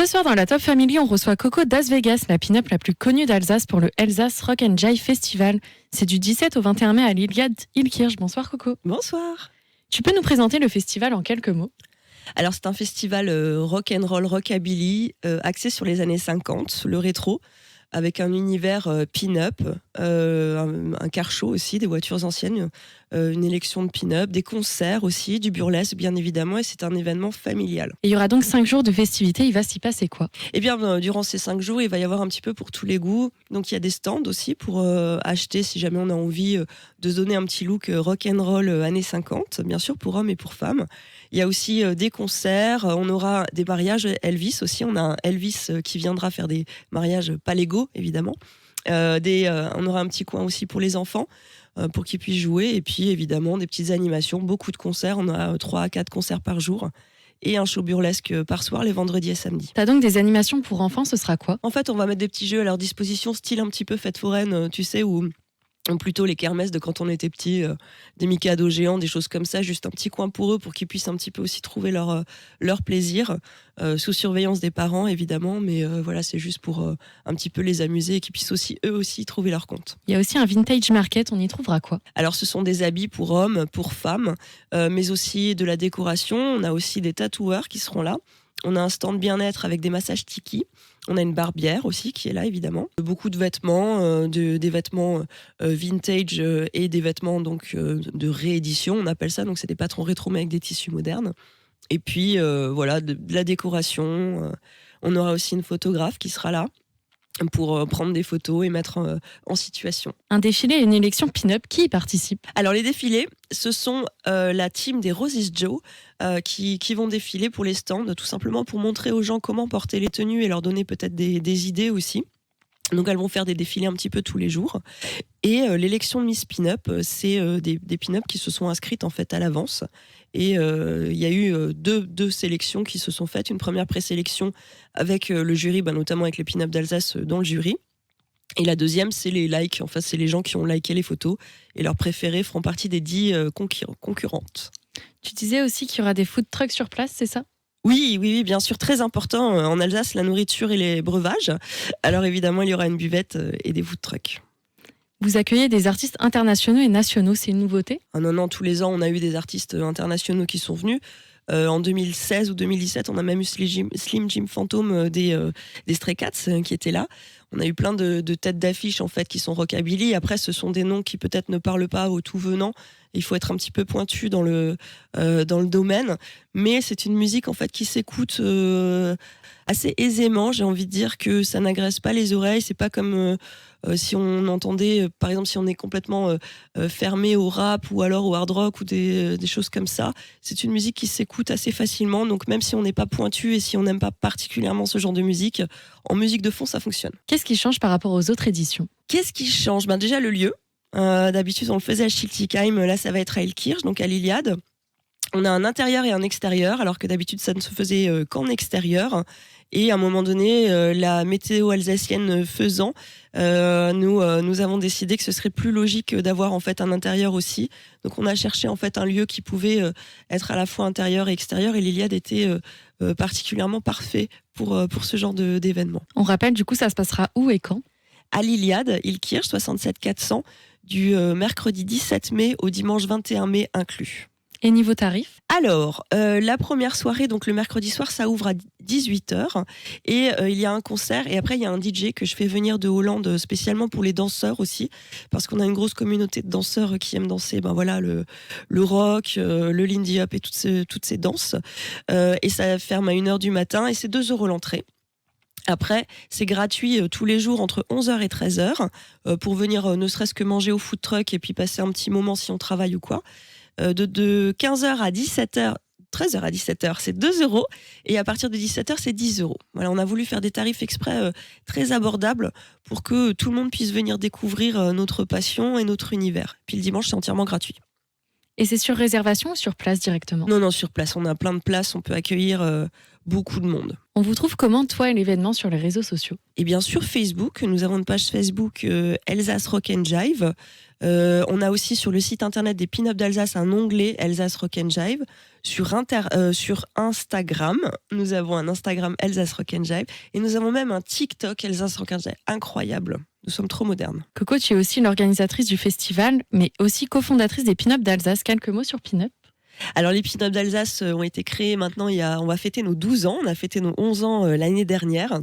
Ce soir dans la Top Family, on reçoit Coco Das Vegas, la pin-up la plus connue d'Alsace pour le Elsace Rock and Jive Festival. C'est du 17 au 21 mai à l'Iliade Illkirch. Bonsoir Coco. Bonsoir. Tu peux nous présenter le festival en quelques mots ? Alors c'est un festival rock and roll, rockabilly, axé sur les années 50, le rétro, avec un univers pin-up, un car show aussi, des voitures anciennes, une élection de pin-up, des concerts aussi, du burlesque bien évidemment, et c'est un événement familial. Et il y aura donc 5 jours de festivités, il va s'y passer quoi ? Eh bien, durant ces 5 jours, il va y avoir un petit peu pour tous les goûts. Donc il y a des stands aussi pour acheter si jamais on a envie de se donner un petit look rock and roll années 50, bien sûr pour hommes et pour femmes. Il y a aussi des concerts, on aura des mariages Elvis aussi, on a un Elvis qui viendra faire des mariages pas légaux évidemment. On aura un petit coin aussi pour les enfants pour qu'ils puissent jouer, et puis évidemment des petites animations, beaucoup de concerts, on a 3 à 4 concerts par jour et un show burlesque par soir les vendredis et samedis. T'as donc des animations pour enfants, ce sera quoi ? En fait, on va mettre des petits jeux à leur disposition, style un petit peu fête foraine, tu sais, ou plutôt les kermesses de quand on était petit, des Mikado géants, des choses comme ça, juste un petit coin pour eux pour qu'ils puissent un petit peu aussi trouver leur plaisir, sous surveillance des parents évidemment, mais voilà, c'est juste pour un petit peu les amuser et qu'ils puissent aussi eux aussi trouver leur compte. Il y a aussi un vintage market, on y trouvera quoi ? Alors ce sont des habits pour hommes, pour femmes, mais aussi de la décoration, on a aussi des tatoueurs qui seront là. On a un stand bien-être avec des massages tiki. On a une barbière aussi qui est là, évidemment. Beaucoup de vêtements, des vêtements vintage et des vêtements donc, de réédition, on appelle ça. Donc, c'est des patrons rétro, mais avec des tissus modernes. Et puis, voilà, de la décoration. On aura aussi une photographe qui sera là pour prendre des photos et mettre en situation. Un défilé et une élection pin-up, qui y participe ? Alors les défilés, ce sont la team des Roses Joe qui vont défiler pour les stands, tout simplement pour montrer aux gens comment porter les tenues et leur donner peut-être des idées aussi. Donc elles vont faire des défilés un petit peu tous les jours. Et l'élection de Miss Pin-Up, c'est des pin-up qui se sont inscrites en fait à l'avance. Et il y a eu deux sélections qui se sont faites. Une première présélection avec le jury, notamment avec les pin-up d'Alsace dans le jury. Et la deuxième, c'est les likes. Enfin, c'est les gens qui ont liké les photos. Et leurs préférés feront partie des 10 concurrentes. Tu disais aussi qu'il y aura des food trucks sur place, c'est ça ? Oui, bien sûr, très important en Alsace, la nourriture et les breuvages. Alors évidemment, il y aura une buvette et des food trucks. Vous accueillez des artistes internationaux et nationaux, c'est une nouveauté ? Non, tous les ans, on a eu des artistes internationaux qui sont venus. En 2016 ou 2017, on a même eu Slim Jim Phantom des Stray Cats qui étaient là. On a eu plein de têtes d'affiche en fait qui sont rockabilly. Après, ce sont des noms qui peut-être ne parlent pas aux tout venants. Il faut être un petit peu pointu dans le domaine, mais c'est une musique en fait qui s'écoute assez aisément. J'ai envie de dire que ça n'agresse pas les oreilles. C'est pas comme si on entendait, par exemple, si on est complètement fermé au rap ou alors au hard rock ou des choses comme ça. C'est une musique qui s'écoute assez facilement. Donc même si on n'est pas pointu et si on n'aime pas particulièrement ce genre de musique, en musique de fond, ça fonctionne. Qu'est-ce qui change par rapport aux autres éditions ? Qu'est-ce qui change ? Déjà le lieu. D'habitude, on le faisait à Schiltigheim. Là, ça va être à Illkirch, donc à l'Iliade. On a un intérieur et un extérieur, alors que d'habitude, ça ne se faisait qu'en extérieur. Et à un moment donné, la météo alsacienne faisant, nous avons décidé que ce serait plus logique d'avoir en fait un intérieur aussi. Donc, on a cherché en fait un lieu qui pouvait être à la fois intérieur et extérieur. Et l'Iliade était particulièrement parfait pour ce genre d'événement. On rappelle, du coup, ça se passera où et quand ? À l'Iliade, Illkirch, 67 400, du mercredi 17 mai au dimanche 21 mai inclus. Et niveau tarif ? Alors, la première soirée, donc le mercredi soir, ça ouvre à 18h. Et il y a un concert. Et après, il y a un DJ que je fais venir de Hollande spécialement pour les danseurs aussi. Parce qu'on a une grosse communauté de danseurs qui aiment danser le rock, le lindy hop et toutes ces danses. Et ça ferme à 1h du matin. Et c'est 2€ l'entrée. Après, c'est gratuit tous les jours entre 11h et 13h pour venir ne serait-ce que manger au food truck et puis passer un petit moment si on travaille ou quoi. De 15h à 17h, 13h à 17h, c'est 2€ et à partir de 17h, c'est 10€. Voilà, on a voulu faire des tarifs exprès très abordables pour que tout le monde puisse venir découvrir notre passion et notre univers. Puis le dimanche, c'est entièrement gratuit. Et c'est sur réservation ou sur place directement ? Non, sur place. On a plein de places, on peut accueillir beaucoup de monde. On vous trouve comment, toi et l'événement, sur les réseaux sociaux ? Et bien sur Facebook, nous avons une page Facebook Elsace Rock and Jive. On a aussi sur le site internet des Pin-Up d'Alsace un onglet Alsace Rock and Jive. Sur Instagram, nous avons un Instagram Alsace Rock and Jive et nous avons même un TikTok Alsace Rock and Jive. Incroyable, nous sommes trop modernes. Coco, tu es aussi l'organisatrice du festival, mais aussi cofondatrice des Pin-Up d'Alsace. Quelques mots sur Pin-Up? Alors les Pin-Up d'Alsace ont été créés maintenant, on va fêter nos 12 ans, on a fêté nos 11 ans l'année dernière.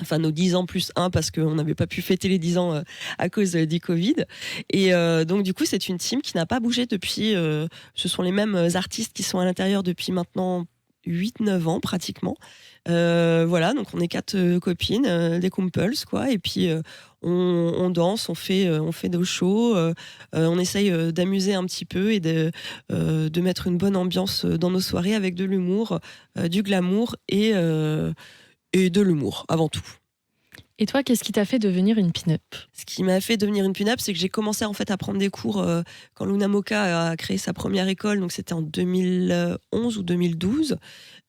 Enfin, nos 10 ans plus 1 parce qu'on n'avait pas pu fêter les 10 ans à cause du Covid. Et donc, du coup, c'est une team qui n'a pas bougé depuis. Ce sont les mêmes artistes qui sont à l'intérieur depuis maintenant 8-9 ans pratiquement. Voilà, donc on est 4 copines, des kumpels, quoi. Et puis, on danse, on fait nos shows. On essaye d'amuser un petit peu et de mettre une bonne ambiance dans nos soirées avec de l'humour, du glamour et de l'humour avant tout. Et toi, qu'est-ce qui t'a fait devenir une pin-up? Ce qui m'a fait devenir une pin-up, c'est que j'ai commencé en fait à prendre des cours quand Luna Moka a créé sa première école, donc c'était en 2011 ou 2012,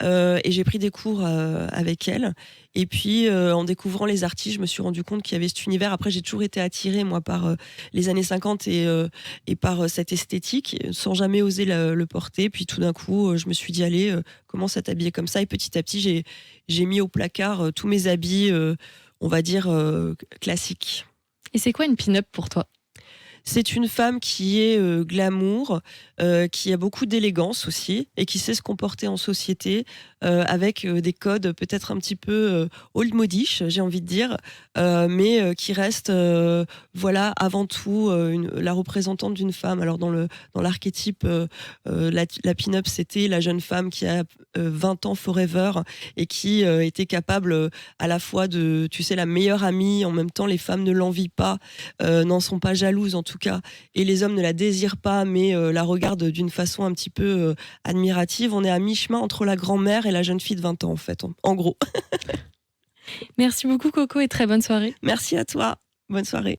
et j'ai pris des cours avec elle. Et puis en découvrant les artistes, je me suis rendu compte qu'il y avait cet univers. Après, j'ai toujours été attirée moi par les années 50 et par cette esthétique, sans jamais oser le porter. Puis tout d'un coup, je me suis dit allez, commence à t'habiller comme ça. Et petit à petit, j'ai mis au placard tous mes habits. On va dire classique. Et c'est quoi une pin-up pour toi? C'est une femme qui est glamour, qui a beaucoup d'élégance aussi et qui sait se comporter en société avec des codes peut-être un petit peu old modish, j'ai envie de dire, mais qui reste voilà avant tout la représentante d'une femme. Alors dans l'archétype, la pin-up c'était la jeune femme qui a 20 ans forever et qui était capable à la fois de, tu sais, la meilleure amie, en même temps les femmes ne l'envient pas, n'en sont pas jalouses en tout cas, et les hommes ne la désirent pas mais la regardent d'une façon un petit peu admirative. On est à mi-chemin entre la grand-mère et la jeune fille de 20 ans en fait, en gros. Merci beaucoup Coco et très bonne soirée. Merci à toi, bonne soirée.